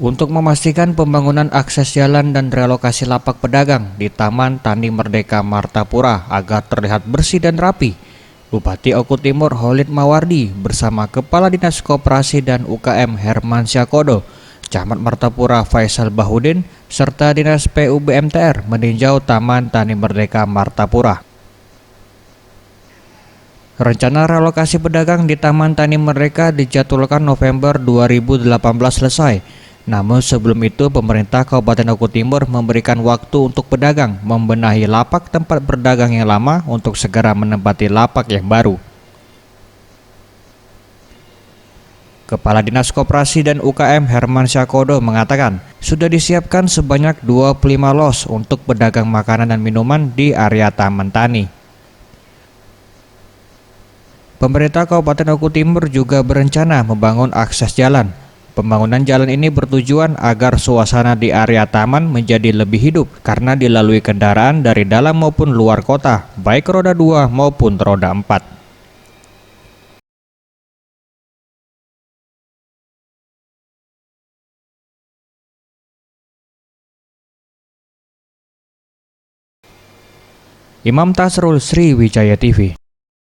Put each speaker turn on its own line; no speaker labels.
Untuk memastikan pembangunan akses jalan dan relokasi lapak pedagang di Taman Tani Merdeka Martapura agar terlihat bersih dan rapi, Bupati Oku Timur Khalid Mawardi bersama Kepala Dinas Koperasi dan UKM Herman Syakodo, Camat Martapura Faisal Bahudin, serta Dinas PUBMTR meninjau Taman Tani Merdeka Martapura. Rencana relokasi pedagang di Taman Tani Merdeka dijadwalkan November 2018 selesai. Namun sebelum itu pemerintah Kabupaten Oku Timur memberikan waktu untuk pedagang membenahi lapak tempat berdagang yang lama untuk segera menempati lapak yang baru. Kepala Dinas Koperasi dan UKM Herman Syakodo mengatakan sudah disiapkan sebanyak 25 los untuk pedagang makanan dan minuman di area Taman Tani. Pemerintah Kabupaten Oku Timur juga berencana membangun akses jalan. Pembangunan jalan ini bertujuan agar suasana di area taman menjadi lebih hidup karena dilalui kendaraan dari dalam maupun luar kota, baik roda 2 maupun roda 4. Imam Tasrul, Sriwijaya TV.